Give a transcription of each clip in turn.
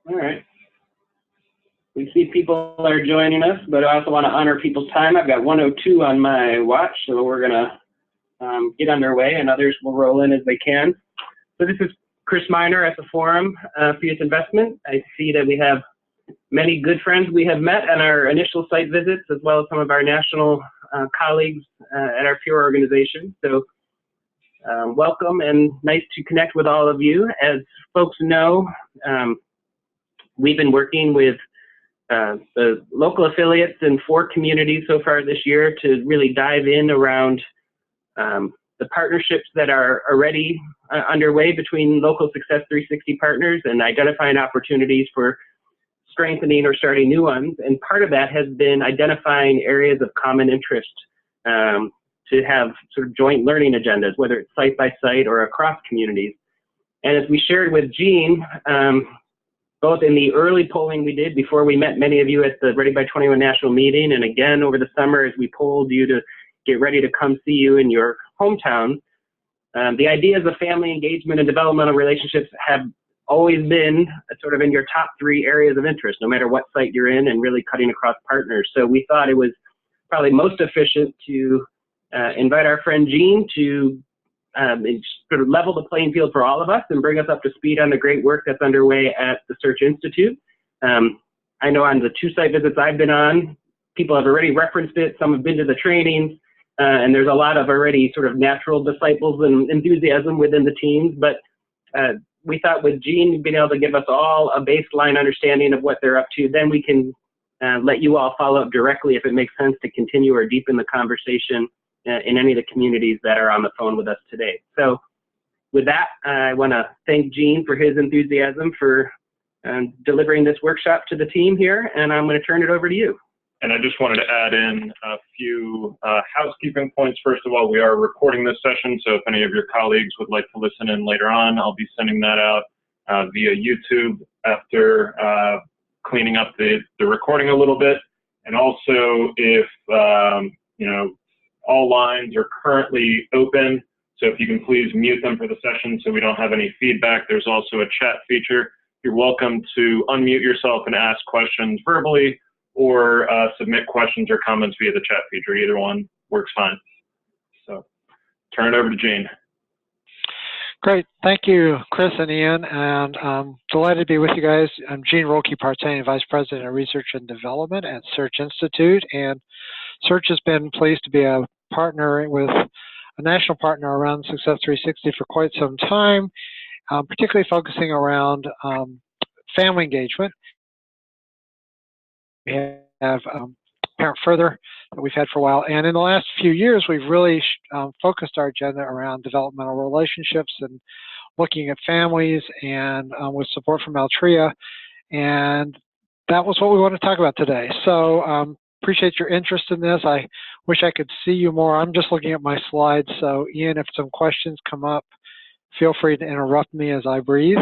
All right. We see people are joining us, but I also want to honor people's time. I've got 1:02 on my watch, so we're going to get underway, and others will roll in as they can. So this is Chris Miner at the Forum for Youth Investment. I see that we have many good friends we have met on our initial site visits, as well as some of our national colleagues at our peer organization. So welcome and nice to connect with all of you. As folks know, we've been working with the local affiliates in 4 communities so far this year to really dive in around the partnerships that are already underway between local Success 360 partners and identifying opportunities for strengthening or starting new ones. And part of that has been identifying areas of common interest to have sort of joint learning agendas, whether it's site by site or across communities. And as we shared with Jean, both in the early polling we did before we met many of you at the Ready by 21 national meeting, and again over the summer as we polled you to get ready to come see you in your hometown, the ideas of family engagement and developmental relationships have always been sort of in your top 3 areas of interest, no matter what site you're in, and really cutting across partners. So we thought it was probably most efficient to invite our friend Jean to sort of level the playing field for all of us and bring us up to speed on the great work that's underway at the Search Institute. I know on the 2 site visits I've been on, people have already referenced it, some have been to the trainings, and there's a lot of already sort of natural disciples and enthusiasm within the teams, but we thought with Jean being able to give us all a baseline understanding of what they're up to, then we can let you all follow up directly if it makes sense to continue or deepen the conversation in any of the communities that are on the phone with us today. So with that, I want to thank Jean for his enthusiasm for delivering this workshop to the team here, and I'm going to turn it over to you. And I just wanted to add in a few housekeeping points. First of all, we are recording this session, so if any of your colleagues would like to listen in later on, I'll be sending that out via YouTube after cleaning up the recording a little bit. And also, if you know, all lines are currently open, so if you can please mute them for the session so we don't have any feedback. There's also a chat feature. You're welcome to unmute yourself and ask questions verbally, or submit questions or comments via the chat feature. Either one works fine. So turn it over to Jean. Great, thank you, Chris and Ian, and I'm delighted to be with you guys. I'm Jean Rolke-Partain, Vice President of Research and Development at Search Institute, and Search has been pleased to be a partner with a national partner around Success 360 for quite some time, particularly focusing around family engagement. We have Parent Further that we've had for a while, and in the last few years we've really focused our agenda around developmental relationships and looking at families, and with support from Altria, and that was what we want to talk about today. So appreciate your interest in this. I wish I could see you more. I'm just looking at my slides, so Ian, if some questions come up, feel free to interrupt me as I breathe,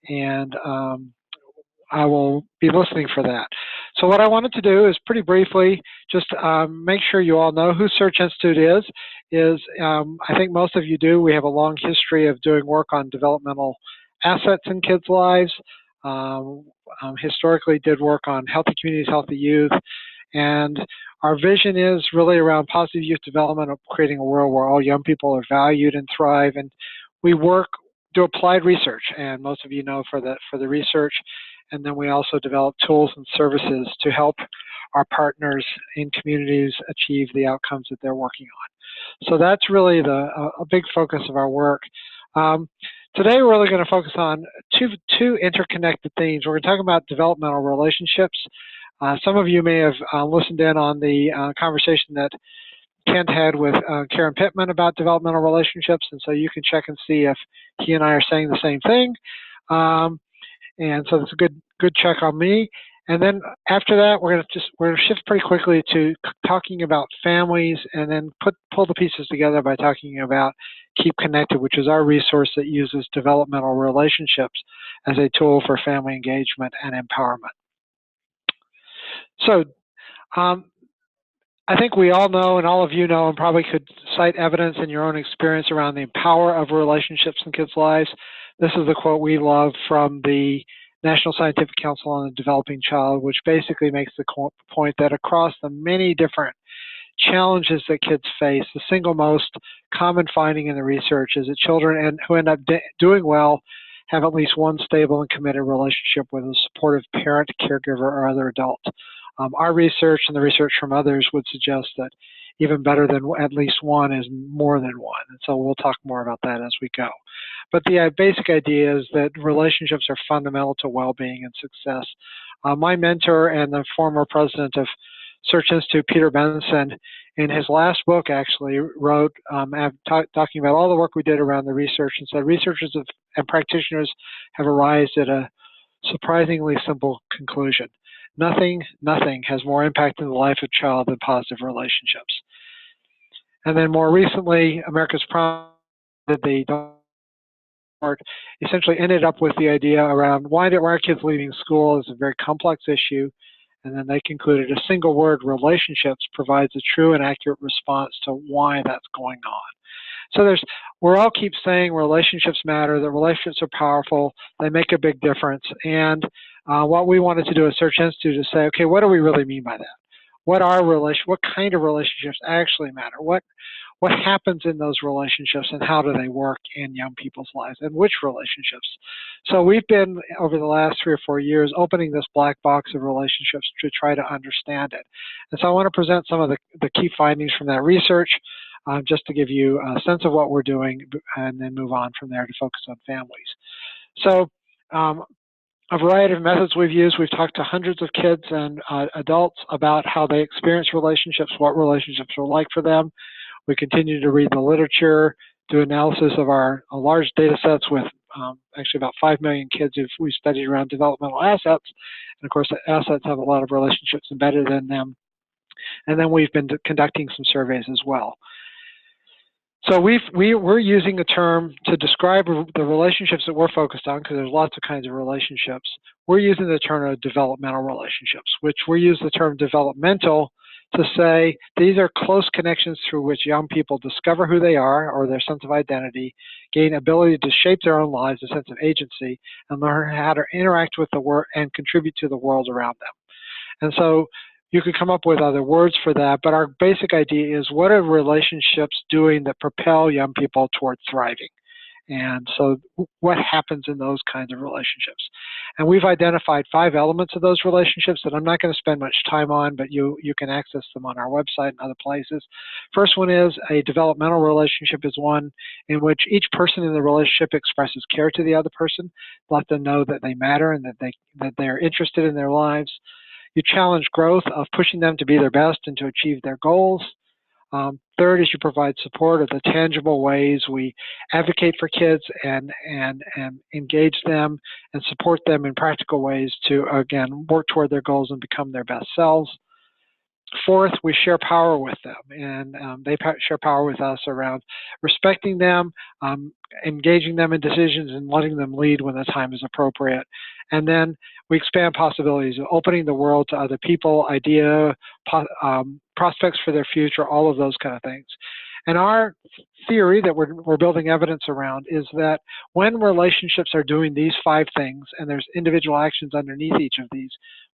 and I will be listening for that. So what I wanted to do is pretty briefly just make sure you all know who Search Institute is. I think most of you do. We have a long history of doing work on developmental assets in kids' lives. Historically did work on healthy communities, healthy youth, and our vision is really around positive youth development, of creating a world where all young people are valued and thrive. And we do applied research, and most of you know for the research. And then we also develop tools and services to help our partners in communities achieve the outcomes that they're working on. So that's really a big focus of our work. Today we're really going to focus on two interconnected themes. We're going to talk about developmental relationships. Some of you may have listened in on the conversation that Kent had with Karen Pittman about developmental relationships, and so you can check and see if he and I are saying the same thing. And so it's a good check on me. And then after that, we're going to shift pretty quickly to talking about families, and then pull the pieces together by talking about Keep Connected, which is our resource that uses developmental relationships as a tool for family engagement and empowerment. So I think we all know, and all of you know, and probably could cite evidence in your own experience around the power of relationships in kids' lives. This is the quote we love from the National Scientific Council on the Developing Child, which basically makes the point that across the many different challenges that kids face, the single most common finding in the research is that children who end up doing well have at least one stable and committed relationship with a supportive parent, caregiver, or other adult. Our research and the research from others would suggest that even better than at least one is more than one. And so we'll talk more about that as we go. But the basic idea is that relationships are fundamental to well-being and success. My mentor and the former president of Search Institute, Peter Benson, in his last book actually wrote, talking about all the work we did around the research, and said researchers and practitioners have arrived at a surprisingly simple conclusion. Nothing has more impact in the life of a child than positive relationships. And then more recently, America's Promise, the report essentially ended up with the idea around why are kids leaving school is a very complex issue. And then they concluded a single word, relationships, provides a true and accurate response to why that's going on. So we all keep saying relationships matter, that relationships are powerful, they make a big difference. And what we wanted to do at Search Institute is say, okay, what do we really mean by that? What kind of relationships actually matter? What happens in those relationships, and how do they work in young people's lives, and which relationships? So we've been, over the last 3 or 4 years, opening this black box of relationships to try to understand it. And so I want to present some of the key findings from that research, just to give you a sense of what we're doing, and then move on from there to focus on families. So a variety of methods we've used. We've talked to hundreds of kids and adults about how they experience relationships, what relationships are like for them. We continue to read the literature, do analysis of our large data sets with actually about 5 million kids who we studied around developmental assets. And of course, the assets have a lot of relationships embedded in them. And then we've been conducting some surveys as well. So we're using a term to describe the relationships that we're focused on, because there's lots of kinds of relationships. We're using the term of developmental relationships, which we use the term developmental to say these are close connections through which young people discover who they are or their sense of identity, gain ability to shape their own lives, a sense of agency, and learn how to interact with the world and contribute to the world around them. And so you could come up with other words for that, but our basic idea is, what are relationships doing that propel young people toward thriving? And so what happens in those kinds of relationships? And we've identified 5 elements of those relationships that I'm not going to spend much time on, but you can access them on our website and other places. First one is a developmental relationship is one in which each person in the relationship expresses care to the other person, let them know that they matter and that they're interested in their lives. You challenge growth of pushing them to be their best and to achieve their goals. Third is you provide support of the tangible ways we advocate for kids and engage them and support them in practical ways to, again, work toward their goals and become their best selves. Fourth, we share power with them, and they share power with us around respecting them, engaging them in decisions, and letting them lead when the time is appropriate. And then we expand possibilities, opening the world to other people, prospects for their future, all of those kind of things. And our theory that we're building evidence around is that when relationships are doing these 5 things, and there's individual actions underneath each of these,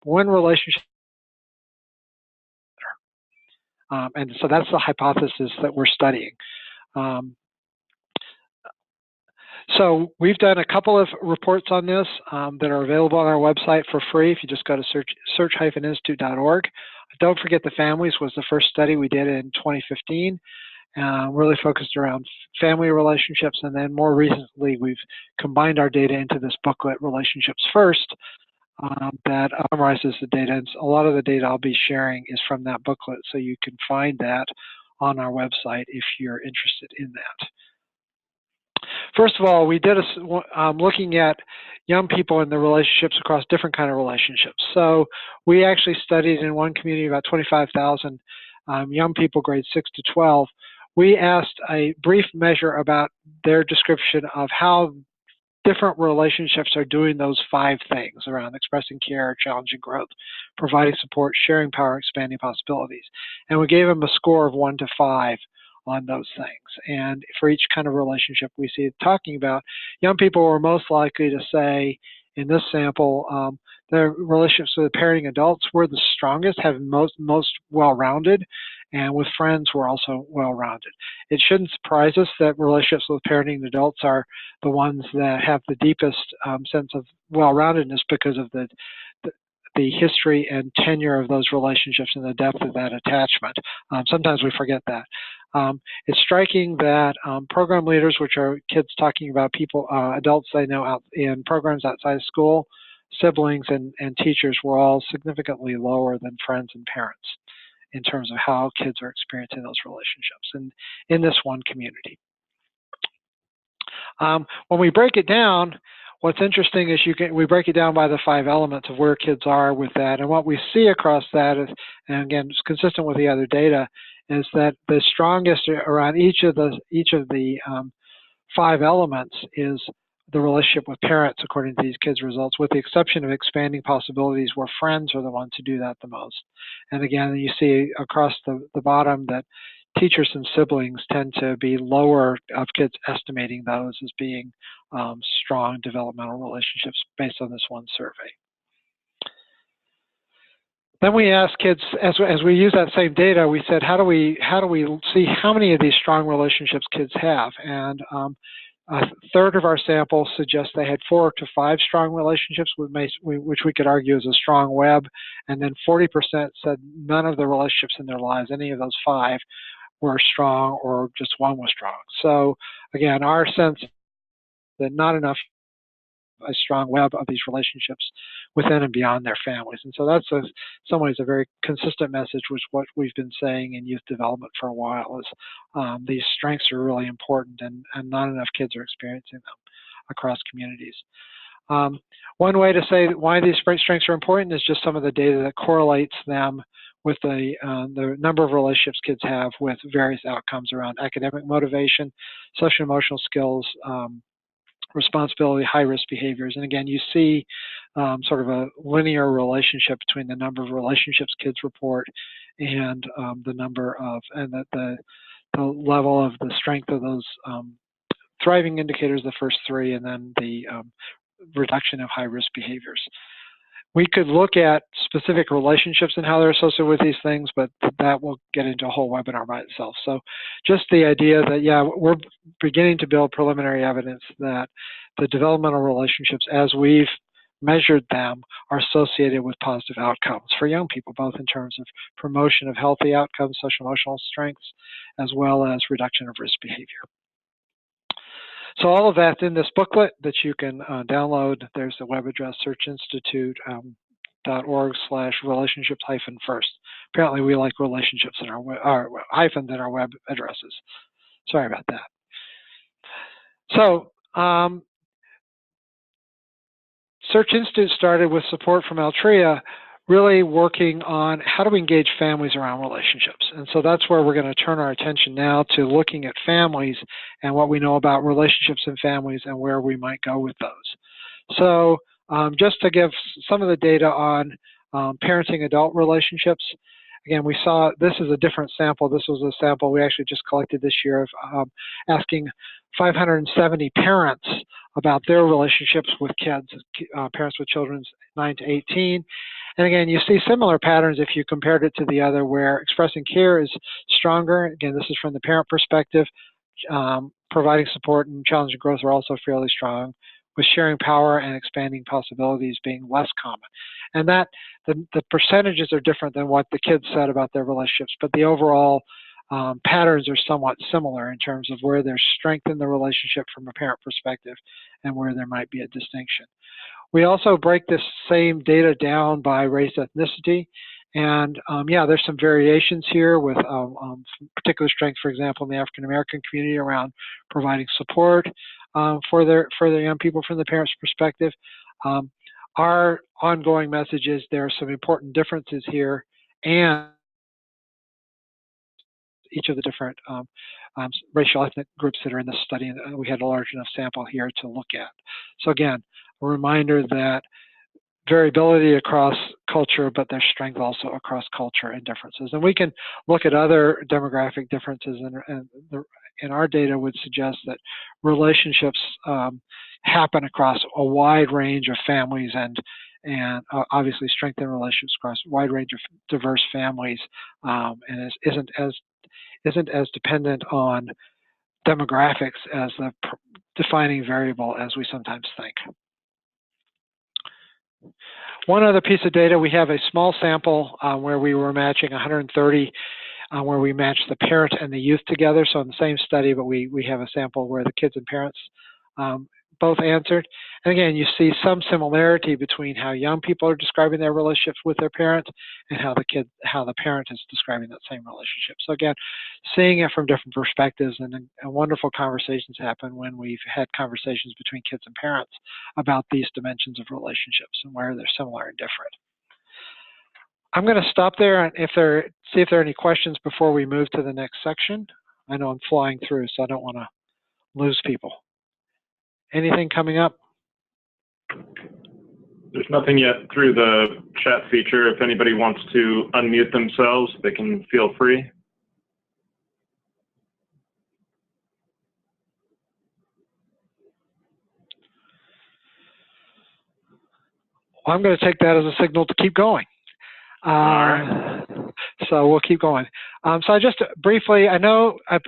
when relationships and so that's the hypothesis that we're studying. So we've done a couple of reports on this that are available on our website for free if you just go to search-institute.org. Don't forget the families was the first study we did in 2015, really focused around family relationships, and then more recently we've combined our data into this booklet, Relationships First, that summarizes the data. And a lot of the data I'll be sharing is from that booklet, so you can find that on our website if you're interested in that. First of all, we did looking at young people and their relationships across different kind of relationships. So we actually studied in one community about 25,000 young people grades 6 to 12. We asked a brief measure about their description of how different relationships are doing those 5 things around expressing care, challenging growth, providing support, sharing power, expanding possibilities. And we gave them a score of 1 to 5 on those things. And for each kind of relationship we see it talking about, young people were most likely to say in this sample, the relationships with parenting adults were the strongest, have most well-rounded, and with friends were also well-rounded. It shouldn't surprise us that relationships with parenting adults are the ones that have the deepest sense of well-roundedness because of the history and tenure of those relationships and the depth of that attachment. Sometimes we forget that. It's striking that program leaders, which are kids talking about people, adults they know out in programs outside of school, siblings and teachers were all significantly lower than friends and parents in terms of how kids are experiencing those relationships and in this one community. When we break it down, what's interesting is we break it down by the 5 elements of where kids are with that, and what we see across that is, and again, it's consistent with the other data, is that the strongest around each of the 5 elements is the relationship with parents, according to these kids' results, with the exception of expanding possibilities, where friends are the ones who do that the most. And again, you see across the bottom that teachers and siblings tend to be lower of kids estimating those as being strong developmental relationships based on this one survey. Then we asked kids, as we use that same data, we said, how do we see how many of these strong relationships kids have? And a third of our sample suggests they had 4 to 5 strong relationships, which we could argue is a strong web. And then 40% said none of the relationships in their lives, any of those 5, were strong or just one was strong. So again, our sense that not enough a strong web of these relationships within and beyond their families. And so that's in some ways a very consistent message, which what we've been saying in youth development for a while is these strengths are really important and not enough kids are experiencing them across communities. One way to say why these strengths are important is just some of the data that correlates them with the number of relationships kids have with various outcomes around academic motivation, social emotional skills, responsibility, high-risk behaviors. And again, you see sort of a linear relationship between the number of relationships kids report and the number of, and the level of the strength of those thriving indicators, the first 3, and then the reduction of high-risk behaviors. We could look at specific relationships and how they're associated with these things, but that will get into a whole webinar by itself. So just the idea that, yeah, we're beginning to build preliminary evidence that the developmental relationships, as we've measured them, are associated with positive outcomes for young people, both in terms of promotion of healthy outcomes, social emotional strengths, as well as reduction of risk behavior. So all of that's in this booklet that you can download. There's the web address, searchinstitute.org/relationships-first. Apparently we like relationships in our hyphens in our web addresses. Sorry about that. So Search Institute started with support from Altria, really working on how do we engage families around relationships. And so that's where we're going to turn our attention now to looking at families and what we know about relationships and families and where we might go with those. So just to give some of the data on parenting adult relationships, again, we saw this is a different sample. This was a sample we actually just collected this year of asking 570 parents about their relationships with kids, parents with children 9 to 18. And again, you see similar patterns if you compared it to the other, where expressing care is stronger. Again, this is from the parent perspective. Providing support and challenging growth are also fairly strong, with sharing power and expanding possibilities being less common. And that the percentages are different than what the kids said about their relationships, but the overall patterns are somewhat similar in terms of where there's strength in the relationship from a parent perspective and where there might be a distinction. We also break this same data down by race, ethnicity, and yeah, there's some variations here with particular strength, for example, in the African American community around providing support for their young people from the parents' perspective. Our ongoing message is there are some important differences here, and each of the different racial ethnic groups that are in this study, and we had a large enough sample here to look at. So again, a reminder that variability across culture, but there's strength also across culture and differences. And we can look at other demographic differences in our data would suggest that relationships happen across a wide range of families and obviously strengthen relationships across a wide range of diverse families, and isn't as dependent on demographics as the defining variable as we sometimes think. One other piece of data, we have a small sample where we were matching 130, where we matched the parent and the youth together. So in the same study, but we have a sample where the kids and parents both answered. And again, you see some similarity between how young people are describing their relationships with their parent and how the parent is describing that same relationship. So again, seeing it from different perspectives, and wonderful conversations happen when we've had conversations between kids and parents about these dimensions of relationships and where they're similar and different. I'm going to stop there and see if there are any questions before we move to the next section. I know I'm flying through, so I don't want to lose people. Anything coming up? There's nothing yet through the chat feature. If anybody wants to unmute themselves, they can feel free. Well, I'm going to take that as a signal to keep going. All right. So we'll keep going. So I just briefly, I know I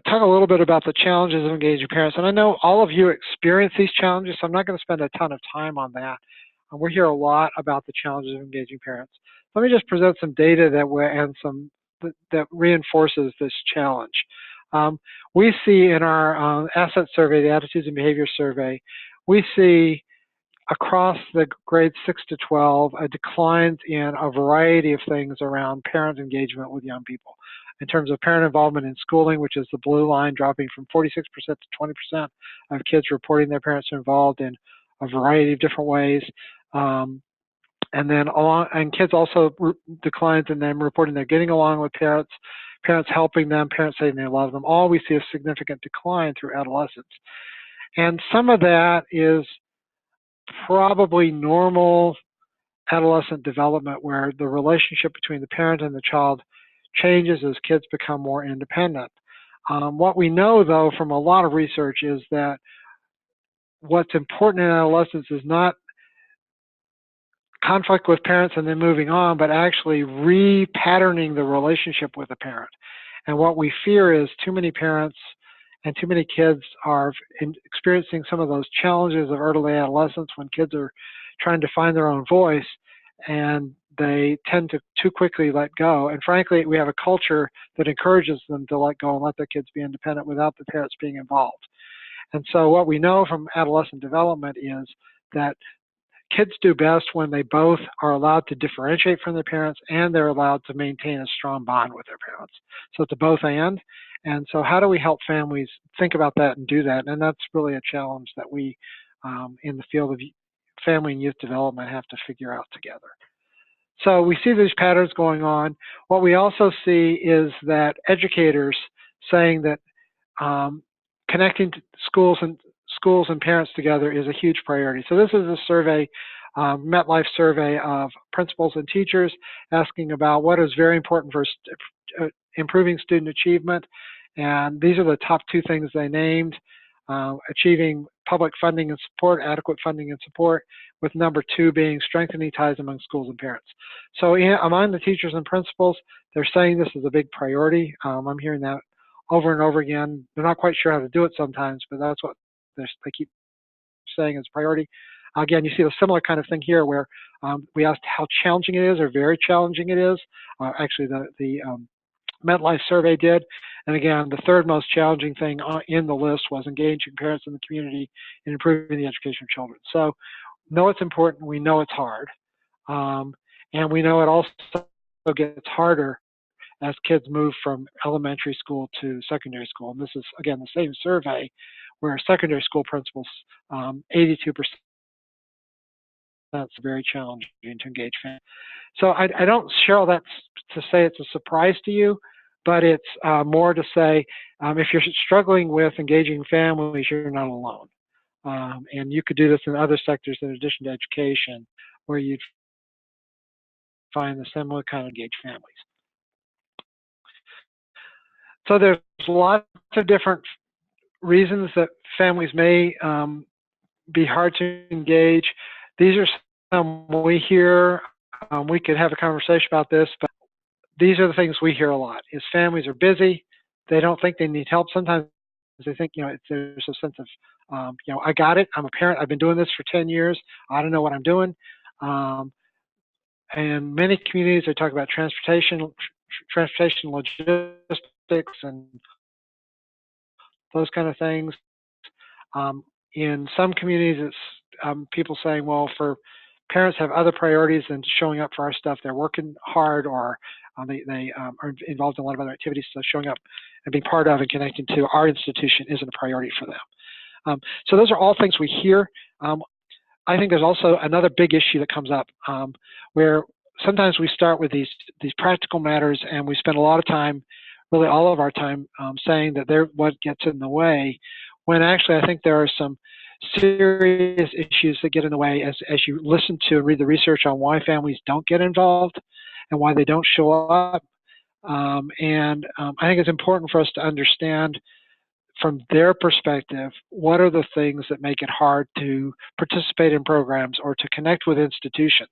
talk a little bit about the challenges of engaging parents, and I know all of you experience these challenges, so I'm not going to spend a ton of time on that. We hear a lot about the challenges of engaging parents. Let me just present some data that reinforces this challenge. We see in our asset survey, the attitudes and behavior survey, we see across the grades 6 to 12 a decline in a variety of things around parent engagement with young people. In terms of parent involvement in schooling, which is the blue line, dropping from 46% to 20% of kids reporting their parents are involved in a variety of different ways. And kids also declines in them reporting they're getting along with parents, parents helping them, parents saying they love them. All we see a significant decline through adolescence. And some of that is probably normal adolescent development where the relationship between the parent and the child changes as kids become more independent. What we know, though, from a lot of research is that what's important in adolescence is not conflict with parents and then moving on, but actually repatterning the relationship with a parent. And what we fear is too many parents and too many kids are experiencing some of those challenges of early adolescence when kids are trying to find their own voice, and they tend to too quickly let go. And frankly, we have a culture that encourages them to let go and let their kids be independent without the parents being involved. And so what we know from adolescent development is that kids do best when they both are allowed to differentiate from their parents and they're allowed to maintain a strong bond with their parents. So it's a both and. And so how do we help families think about that and do that? And that's really a challenge that we, in the field of family and youth development, have to figure out together. So we see these patterns going on. What we also see is that educators saying that connecting to schools and parents together is a huge priority. So this is a survey, MetLife survey of principals and teachers asking about what is very important for improving student achievement. And these are the top two things they named: achieving public funding and support, adequate funding and support, with number two being strengthening ties among schools and parents. So among the teachers and principals, they're saying this is a big priority. I'm hearing that over and over again. They're not quite sure how to do it sometimes, but that's what they keep saying is priority. Again, you see a similar kind of thing here where we asked how challenging it is or very challenging it is. Actually, the MetLife survey did. And again, the third most challenging thing in the list was engaging parents in the community in improving the education of children. So know it's important. We know it's hard. And we know it also gets harder as kids move from elementary school to secondary school. And this is, again, the same survey where secondary school principals, 82%, that's very challenging to engage families. So I don't share all that to say it's a surprise to you, but it's more to say if you're struggling with engaging families, you're not alone. And you could do this in other sectors in addition to education, where you'd find the similar kind of engaged families. So there's lots of different reasons that families may be hard to engage. These are some we hear. We could have a conversation about this, but these are the things we hear a lot: is families are busy, they don't think they need help. Sometimes they think, there's a sense of, I got it. I'm a parent. I've been doing this for 10 years. I don't know what I'm doing. And many communities, they talk about transportation logistics, and those kind of things. In some communities, it's people saying, well, for parents have other priorities than showing up for our stuff. They're working hard, or they are involved in a lot of other activities, so showing up and being part of and connecting to our institution isn't a priority for them. So those are all things we hear. I think there's also another big issue that comes up where sometimes we start with these practical matters, and we spend a lot of time, really all of our time, saying that they're what gets in the way, when actually I think there are some serious issues that get in the way as you listen to and read the research on why families don't get involved and why they don't show up. I think it's important for us to understand from their perspective, what are the things that make it hard to participate in programs or to connect with institutions?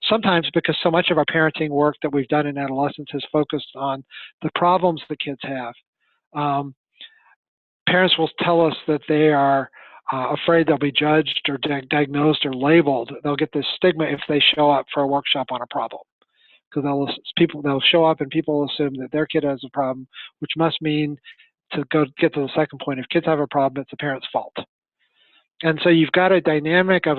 Sometimes because so much of our parenting work that we've done in adolescence has focused on the problems the kids have. Parents will tell us that they are afraid they'll be judged or diagnosed or labeled. They'll get this stigma if they show up for a workshop on a problem, because they'll show up and people will assume that their kid has a problem, which must mean, to get to the second point, if kids have a problem, it's the parent's fault. And so you've got a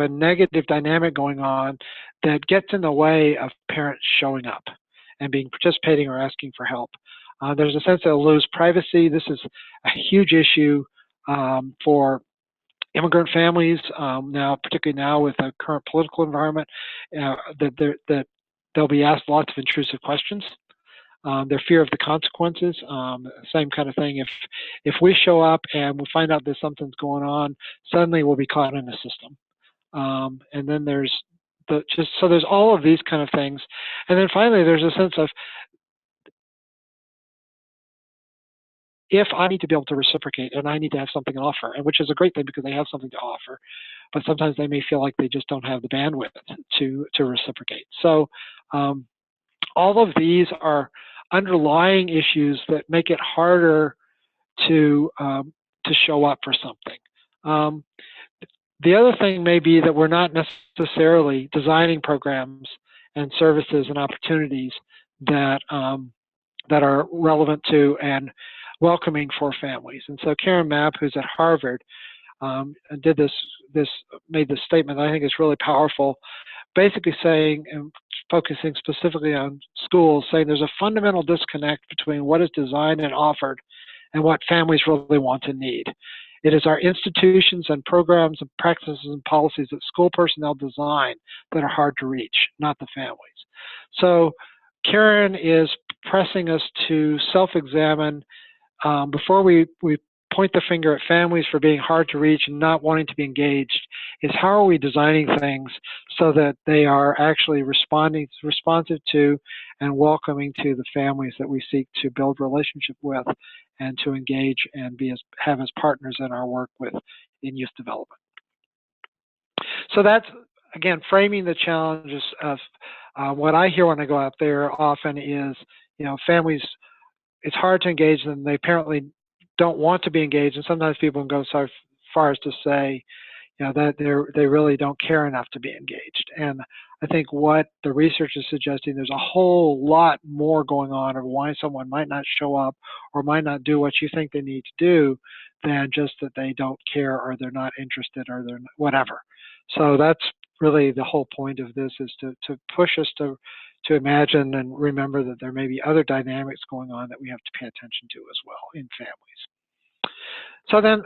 negative dynamic going on that gets in the way of parents showing up and participating or asking for help. There's a sense they'll lose privacy. This is a huge issue for immigrant families now, particularly now with the current political environment, that they'll be asked lots of intrusive questions. Their fear of the consequences, same kind of thing. If we show up and we find out that something's going on, suddenly we'll be caught in the system. And then there's there's all of these kind of things. And then finally, there's a sense of, if I need to be able to reciprocate and I need to have something to offer, and which is a great thing because they have something to offer, but sometimes they may feel like they just don't have the bandwidth to reciprocate. So all of these are underlying issues that make it harder to show up for something. The other thing may be that we're not necessarily designing programs and services and opportunities that are relevant to and welcoming for families. And so Karen Mapp, who's at Harvard, made this statement that I think is really powerful, basically saying, and focusing specifically on schools, saying there's a fundamental disconnect between what is designed and offered and what families really want and need. It is our institutions and programs and practices and policies that school personnel design that are hard to reach, not the families. So Karen is pressing us to self-examine before we point the finger at families for being hard to reach and not wanting to be engaged, is how are we designing things so that they are actually responsive to and welcoming to the families that we seek to build relationship with and to engage and have as partners in our work in youth development. So that's, again, framing the challenges of what I hear when I go out there often is, families, it's hard to engage them. They apparently don't want to be engaged, and sometimes people go so far as to say, that they really don't care enough to be engaged. And I think what the research is suggesting, there's a whole lot more going on of why someone might not show up or might not do what you think they need to do than just that they don't care or they're not interested or they're whatever. So that's really the whole point of this, is to push us to imagine and remember that there may be other dynamics going on that we have to pay attention to as well in families. So then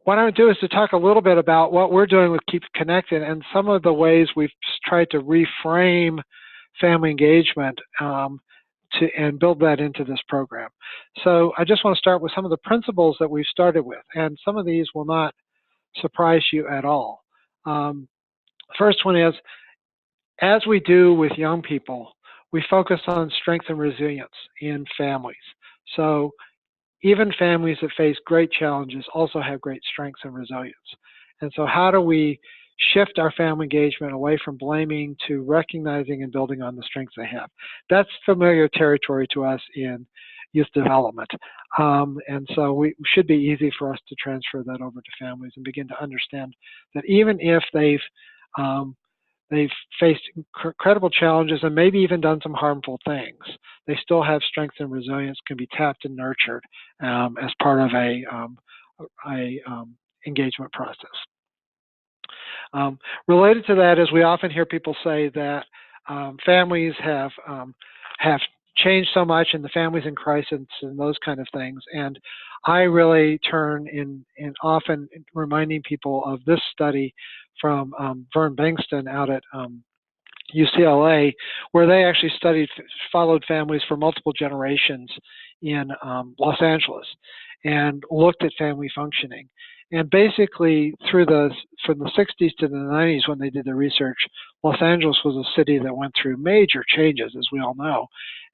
what I would do is to talk a little bit about what we're doing with Keep Connected and some of the ways we've tried to reframe family engagement and build that into this program. So I just want to start with some of the principles that we've started with, and some of these will not surprise you at all. First one is, as we do with young people, we focus on strength and resilience in families. So even families that face great challenges also have great strengths and resilience. And so how do we shift our family engagement away from blaming to recognizing and building on the strengths they have? That's familiar territory to us in youth development. And so it should be easy for us to transfer that over to families and begin to understand that even if they've faced incredible challenges and maybe even done some harmful things, they still have strength and resilience, can be tapped and nurtured as part of a engagement process. Related to that is we often hear people say that families have changed so much and the family's in crisis and those kind of things. And I really turn in often reminding people of this study from Vern Bengston out at UCLA, where they actually followed families for multiple generations in Los Angeles and looked at family functioning. And basically, from the 60s to the 90s, when they did the research, Los Angeles was a city that went through major changes, as we all know.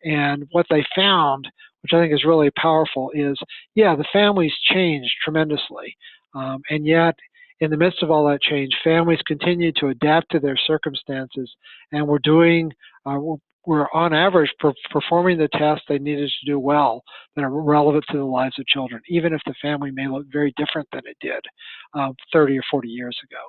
And what they found, which I think is really powerful, is, yeah, the families changed tremendously. And yet, in the midst of all that change, families continue to adapt to their circumstances, and we're on average performing the tasks they needed to do well that are relevant to the lives of children, even if the family may look very different than it did 30 or 40 years ago.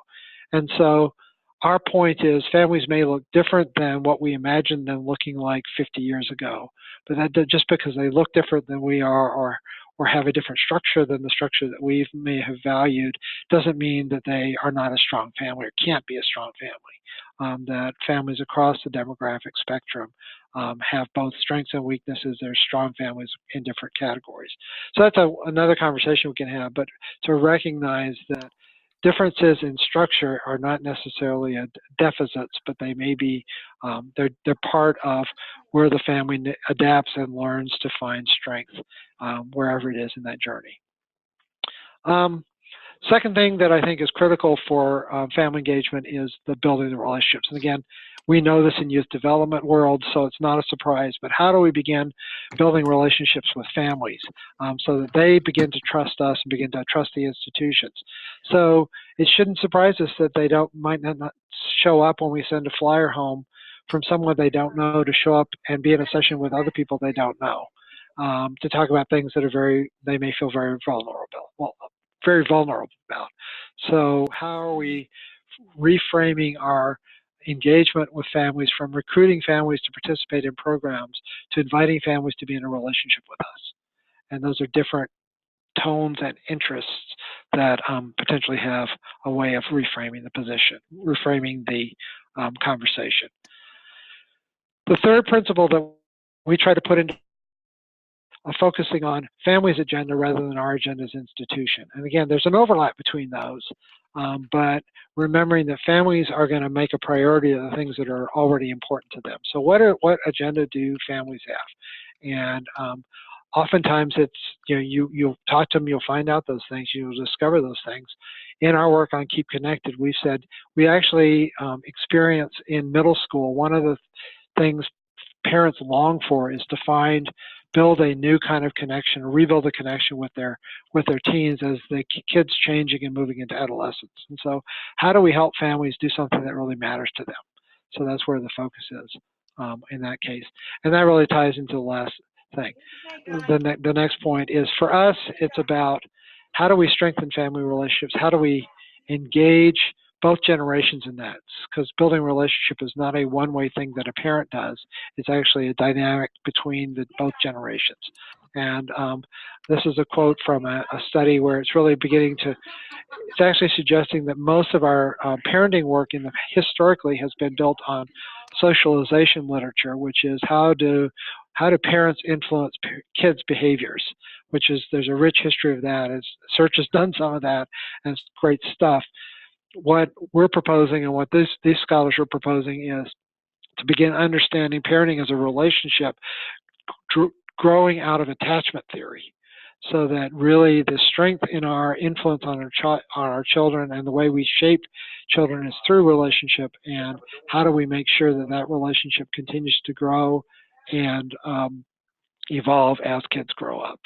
And so our point is families may look different than what we imagined them looking like 50 years ago, but that just because they look different than we are or have a different structure than the structure that we may have valued doesn't mean that they are not a strong family or can't be a strong family. That families across the demographic spectrum have both strengths and weaknesses. They're strong families in different categories. So that's another conversation we can have, but to recognize that differences in structure are not necessarily deficits, but they may be, they're part of where the family adapts and learns to find strength wherever it is in that journey. Second thing that I think is critical for family engagement is the building the relationships. And again, we know this in youth development world, so it's not a surprise, but how do we begin building relationships with families so that they begin to trust us and begin to trust the institutions? So it shouldn't surprise us that they might not show up when we send a flyer home from someone they don't know to show up and be in a session with other people they don't know to talk about things that they may feel very vulnerable about. So how are we reframing our engagement with families from recruiting families to participate in programs to inviting families to be in a relationship with us? And those are different tones and interests that potentially have a way of reframing the position, reframing the conversation. The third principle that we try to put into focusing on families' agenda rather than our agenda as institution. And again, there's an overlap between those, but remembering that families are going to make a priority of the things that are already important to them. So what agenda do families have? And oftentimes it's, you'll talk to them, you'll find out those things, you'll discover those things. In our work on Keep Connected, we've said we actually experience in middle school, one of the things parents long for is to build a new kind of connection, rebuild a connection with their teens as the kids changing and moving into adolescence. And so how do we help families do something that really matters to them? So that's where the focus is in that case. And that really ties into the last thing. The next point is, for us, it's about how do we strengthen family relationships? How do we engage both generations in that? Because building a relationship is not a one-way thing that a parent does. It's actually a dynamic between both generations. And this is a quote from a study where it's really it's actually suggesting that most of our parenting work historically has been built on socialization literature, which is how do parents influence kids' behaviors, there's a rich history of that. Search has done some of that, and it's great stuff. What we're proposing and what these scholars are proposing is to begin understanding parenting as a relationship growing out of attachment theory, so that really the strength in our influence on our children and the way we shape children is through relationship, and how do we make sure that relationship continues to grow and evolve as kids grow up.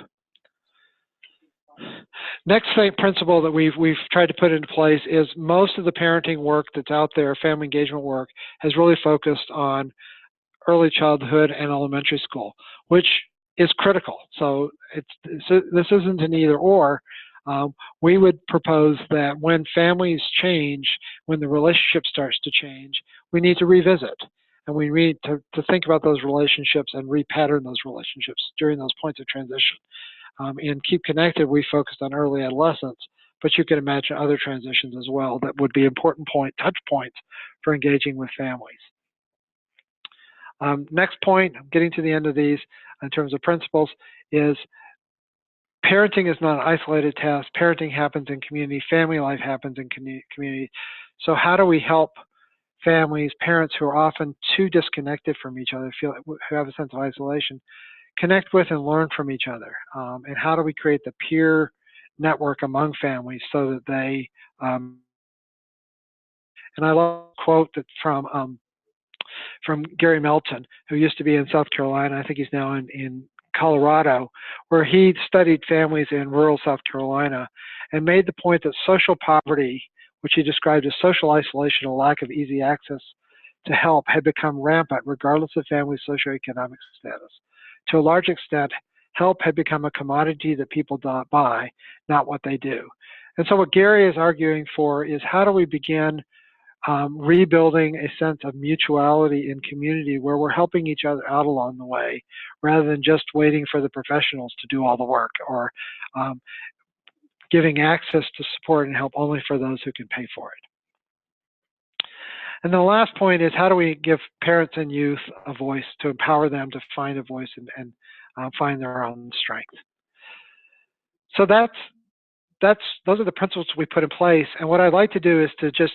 Next principle that we've tried to put into place is most of the parenting work that's out there, family engagement work, has really focused on early childhood and elementary school, which is critical. So this isn't an either or. We would propose that when families change, when the relationship starts to change, we need to revisit. And we need to think about those relationships and repattern those relationships during those points of transition. In Keep Connected, we focused on early adolescence, but you can imagine other transitions as well that would be important touch points for engaging with families. Next point, I'm getting to the end of these in terms of principles, is parenting is not an isolated task. Parenting happens in community. Family life happens in community. So how do we help families, parents who are often too disconnected from each other, who have a sense of isolation, connect with and learn from each other? And how do we create the peer network among families so that they, and I love a quote that from Gary Melton, who used to be in South Carolina, I think he's now in Colorado, where he studied families in rural South Carolina and made the point that social poverty, which he described as social isolation, a lack of easy access to help, had become rampant regardless of family socioeconomic status. To a large extent, help had become a commodity that people buy, not what they do. And so what Gary is arguing for is how do we begin rebuilding a sense of mutuality in community where we're helping each other out along the way rather than just waiting for the professionals to do all the work, or giving access to support and help only for those who can pay for it. And the last point is how do we give parents and youth a voice to empower them to find a voice and find their own strength. So those are the principles we put in place. And what I'd like to do is to just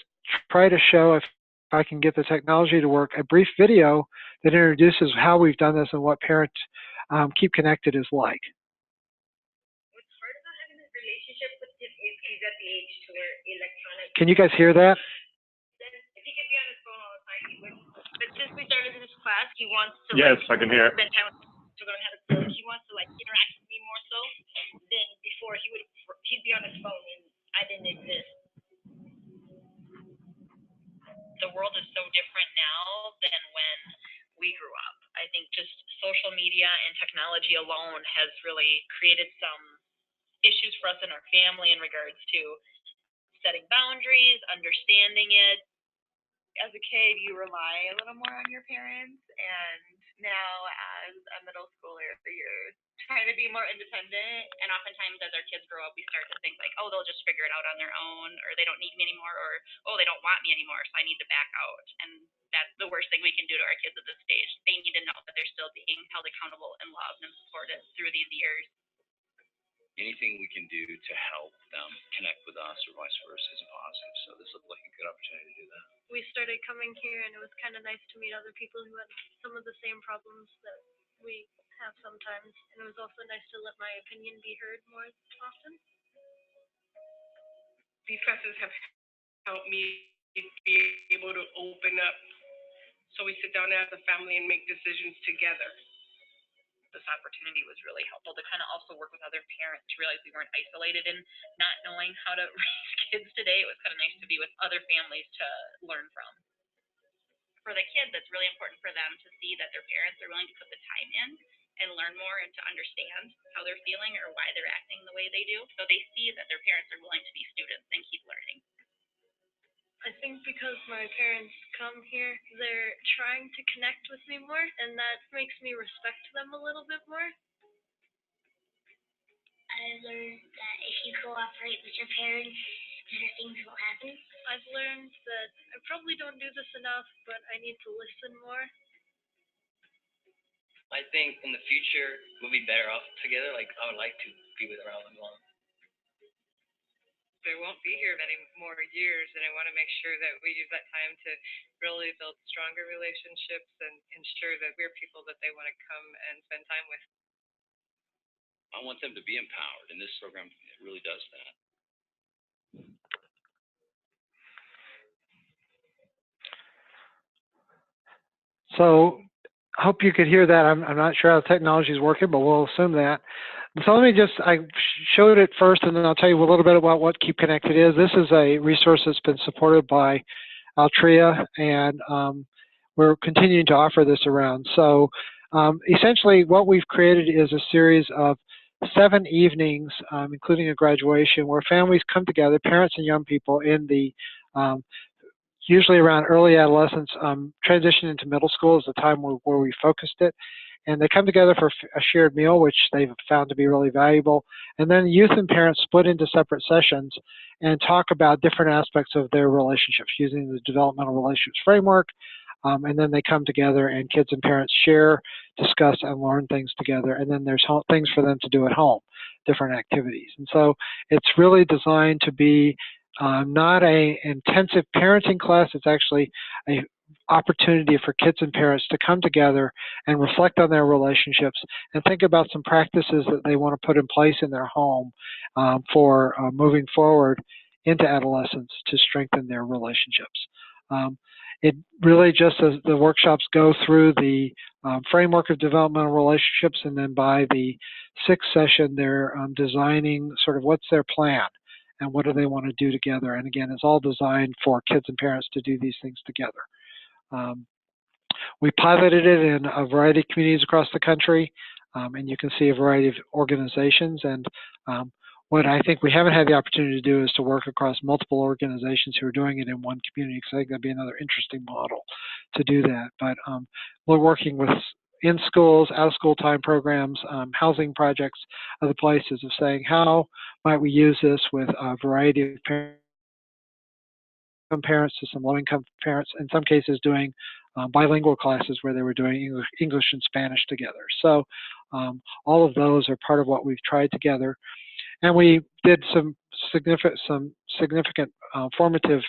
try to show, if I can get the technology to work, a brief video that introduces how we've done this and what Parent Keep Connected is like. What's hard about having this relationship with him is he's at the age to where electronic. Can you guys hear that? If he could be on his phone all the time, he would. But since we started this class, he wants to. Yes, I can hear. Spend time to learn how to code. He wants to interact with me more so than before. He'd be on his phone and I didn't exist. The world is so different now than when we grew up. I think just social media and technology alone has really created some issues for us in our family in regards to setting boundaries, understanding it. As a kid, you rely a little more on your parents, and now as a middle schooler, you're trying to be more independent. And oftentimes, as our kids grow up, we start to think oh, they'll just figure it out on their own, or they don't need me anymore, or oh, they don't want me anymore, so I need to back out. And that's the worst thing we can do to our kids at this stage. They need to know that they're still being held accountable and loved and supported through these years. Anything we can do to help them connect with us or vice versa is positive. So this looked like a good opportunity to do that. We started coming here, and it was kind of nice to meet other people who had some of the same problems that we have sometimes. And it was also nice to let my opinion be heard more often. These classes have helped me be able to open up. So we sit down as a family and make decisions together. This opportunity was really helpful to kind of also work with other parents to realize we weren't isolated in not knowing how to raise kids today. It was kind of nice to be with other families to learn from. For the kids, it's really important for them to see that their parents are willing to put the time in and learn more and to understand how they're feeling or why they're acting the way they do. So they see that their parents are willing to be students and keep learning. I think because my parents come here, they're trying to connect with me more, and that makes me respect them a little bit more. I learned that if you cooperate with your parents, better things will happen. I've learned that I probably don't do this enough, but I need to listen more. I think in the future we'll be better off together. I would like to be with around them long. They won't be here many more years, and I want to make sure that we use that time to really build stronger relationships and ensure that we're people that they want to come and spend time with. I want them to be empowered, and this program really does that. So hope you could hear that. I'm not sure how the technology is working, but we'll assume that. So let me I showed it first, and then I'll tell you a little bit about what Keep Connected is. This is a resource that's been supported by Altria, and we're continuing to offer this around. So essentially what we've created is a series of 7 evenings, including a graduation, where families come together, parents and young people, in the usually around early adolescence, transition into middle school is the time where we focused it. And they come together for a shared meal, which they've found to be really valuable. And then youth and parents split into separate sessions and talk about different aspects of their relationships using the developmental relationships framework. And then they come together and kids and parents share, discuss, and learn things together. And then there's things for them to do at home, different activities. And so it's really designed to be not an intensive parenting class. It's actually an opportunity for kids and parents to come together and reflect on their relationships and think about some practices that they want to put in place in their home for moving forward into adolescence to strengthen their relationships. It really, just as the workshops go through the framework of developmental relationships, and then by the 6th session, they're designing sort of what's their plan and what do they want to do together. And again, it's all designed for kids and parents to do these things together. We piloted it in a variety of communities across the country, and you can see a variety of organizations. And what I think we haven't had the opportunity to do is to work across multiple organizations who are doing it in one community, because I think that'd be another interesting model to do that. But we're working with in schools, out of school time programs, housing projects, other places, of saying, how might we use this with a variety of parents to some low-income parents, in some cases doing bilingual classes where they were doing English and Spanish together. So all of those are part of what we've tried together. And we did some significant formative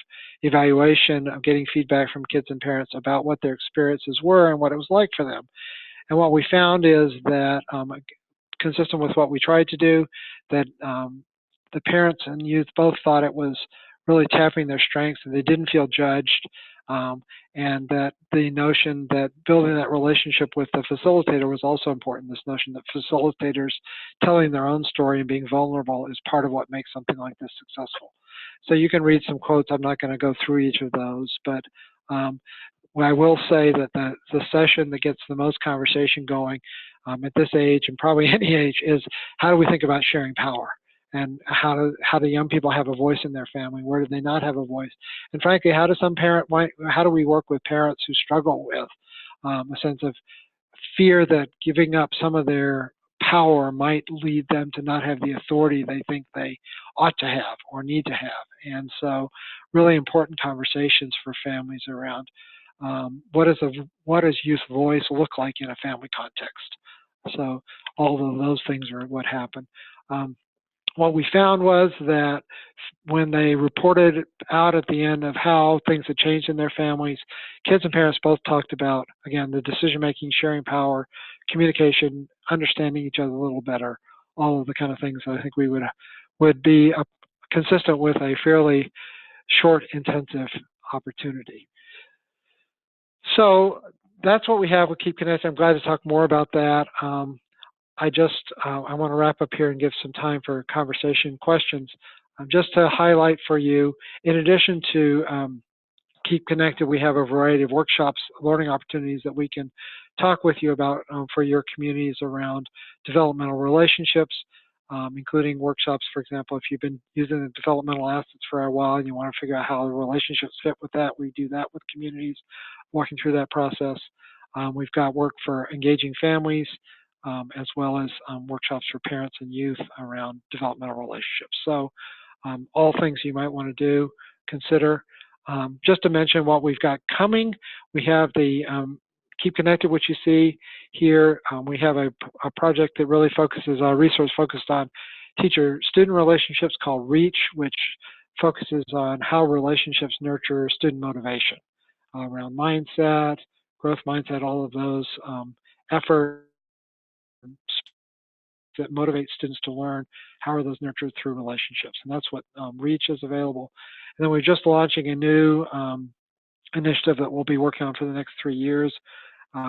evaluation of getting feedback from kids and parents about what their experiences were and what it was like for them. And what we found is that, consistent with what we tried to do, that the parents and youth both thought it was really tapping their strengths, and they didn't feel judged, and that the notion that building that relationship with the facilitator was also important. This notion that facilitators telling their own story and being vulnerable is part of what makes something like this successful. So you can read some quotes. I'm not going to go through each of those, but I will say that the session that gets the most conversation going at this age, and probably any age, is how do we think about sharing power? And how do young people have a voice in their family? Where do they not have a voice? And frankly, how do we work with parents who struggle with a sense of fear that giving up some of their power might lead them to not have the authority they think they ought to have or need to have? And so really important conversations for families around what does youth voice look like in a family context? So all of those things are what happened. What we found was that when they reported out at the end of how things had changed in their families, kids and parents both talked about, again, the decision-making, sharing power, communication, understanding each other a little better, all of the kind of things that I think we would be consistent with a fairly short, intensive opportunity. So that's what we have with Keep Connected. I'm glad to talk more about that. I want to wrap up here and give some time for conversation questions. Just to highlight for you, in addition to Keep Connected, we have a variety of workshops, learning opportunities that we can talk with you about for your communities around developmental relationships, including workshops, for example, if you've been using the developmental assets for a while and you want to figure out how the relationships fit with that, we do that with communities, walking through that process. We've got work for engaging families, as well as workshops for parents and youth around developmental relationships. So all things you might want to do, consider. Just to mention what we've got coming, we have the Keep Connected, which you see here. We have a project that really focuses on, a resource focused on teacher-student relationships called REACH, which focuses on how relationships nurture student motivation around mindset, growth mindset, all of those efforts that motivate students to learn. How are those nurtured through relationships? And that's what REACH is available. And then we're just launching a new initiative that we'll be working on for the next 3 years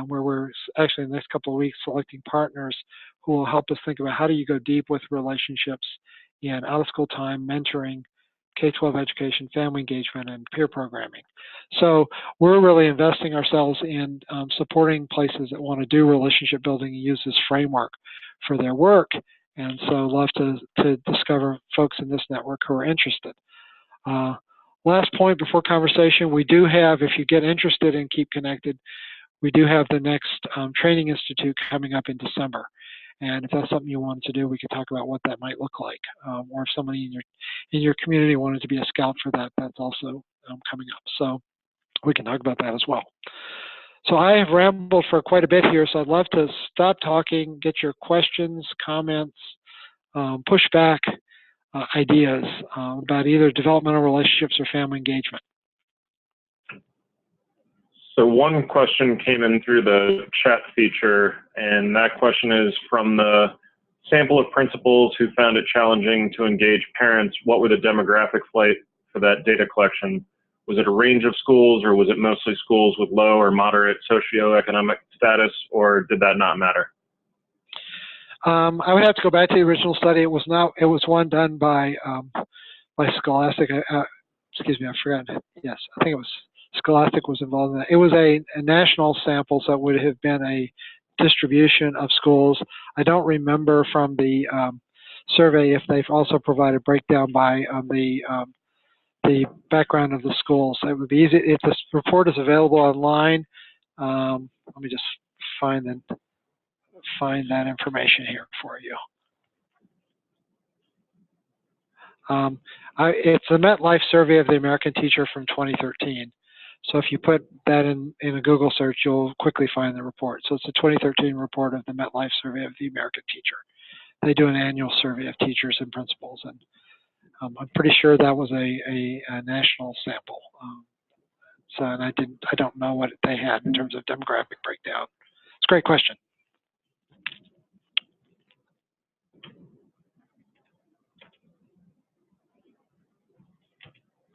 where we're actually in the next couple of weeks selecting partners who will help us think about how do you go deep with relationships in out-of-school time, mentoring, K-12 education, family engagement, and peer programming. So we're really investing ourselves in supporting places that want to do relationship building and use this framework for their work. And so love to discover folks in this network who are interested. Last point before conversation, we do have, if you get interested and keep connected, we do have the next Training Institute coming up in December. And if that's something you wanted to do, we could talk about what that might look like. Or if somebody in your community wanted to be a scout for that, that's also coming up. So we can talk about that as well. So I have rambled for quite a bit here, so I'd love to stop talking, get your questions, comments, pushback, ideas about either developmental relationships or family engagement. So one question came in through the chat feature, and that question is from the sample of principals who found it challenging to engage parents. What were the demographics like for that data collection? Was it a range of schools, or was it mostly schools with low or moderate socioeconomic status, or did that not matter? I would have to go back to the original study. It was one done by Scholastic. Excuse me, I forgot. Yes, I think it was Scholastic was involved in that. It was a national sample, so it would have been a distribution of schools. I don't remember from the survey if they've also provided breakdown by the background of the schools. So it would be easy if this report is available online. Let me just find that information here for you. It's the MetLife survey of the American teacher from 2013. So if you put that in a Google search, you'll quickly find the report. So it's a 2013 report of the MetLife survey of the American teacher. They do an annual survey of teachers and principals, and I'm pretty sure that was a national sample. So and I don't know what they had in terms of demographic breakdown. It's a great question.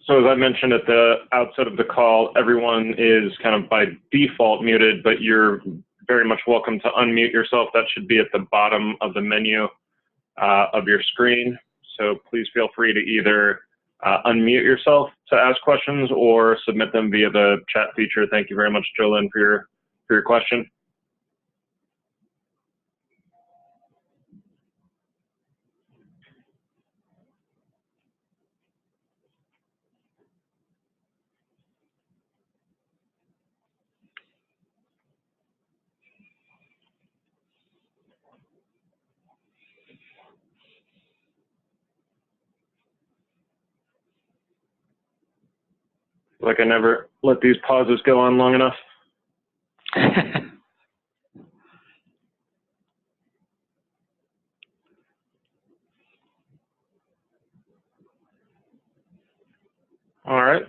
So as I mentioned at the outset of the call, everyone is kind of by default muted, but you're very much welcome to unmute yourself. That should be at the bottom of the menu of your screen. So please feel free to either unmute yourself to ask questions or submit them via the chat feature. Thank you very much, Jolynn, for your question. Like I never let these pauses go on long enough. All right.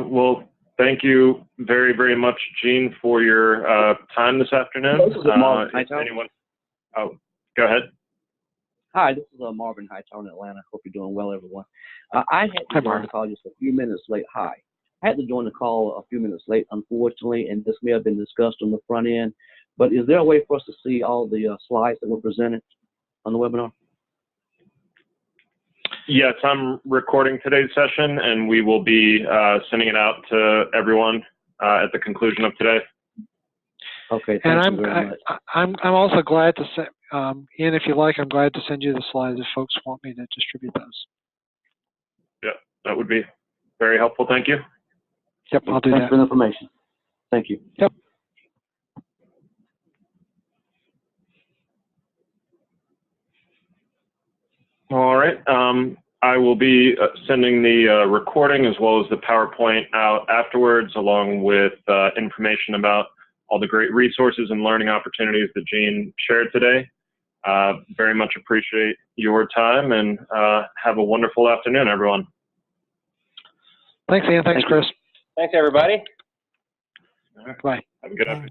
Well, thank you very, very much, Gene, for your time this afternoon. Oh, go ahead. Hi, this is Marvin Hightower in Atlanta. Hope you're doing well, everyone. I had to join the call just a few minutes late. Hi. I had to join the call a few minutes late, unfortunately, and this may have been discussed on the front end. But is there a way for us to see all the slides that were presented on the webinar? Yes, I'm recording today's session, and we will be sending it out to everyone at the conclusion of today. Okay, thank you very much. I'm also glad to send, Ian, if you like, I'm glad to send you the slides if folks want me to distribute those. Yeah, that would be very helpful. Thank you. Yep, I'll do that. Thanks for the information. Thank you. Yep. All right. I will be sending the recording as well as the PowerPoint out afterwards, along with information about all the great resources and learning opportunities that Gene shared today. Very much appreciate your time, and have a wonderful afternoon, everyone. Thanks, Ian. Thanks, Chris. Thanks, everybody. All right. Bye. Have a good afternoon.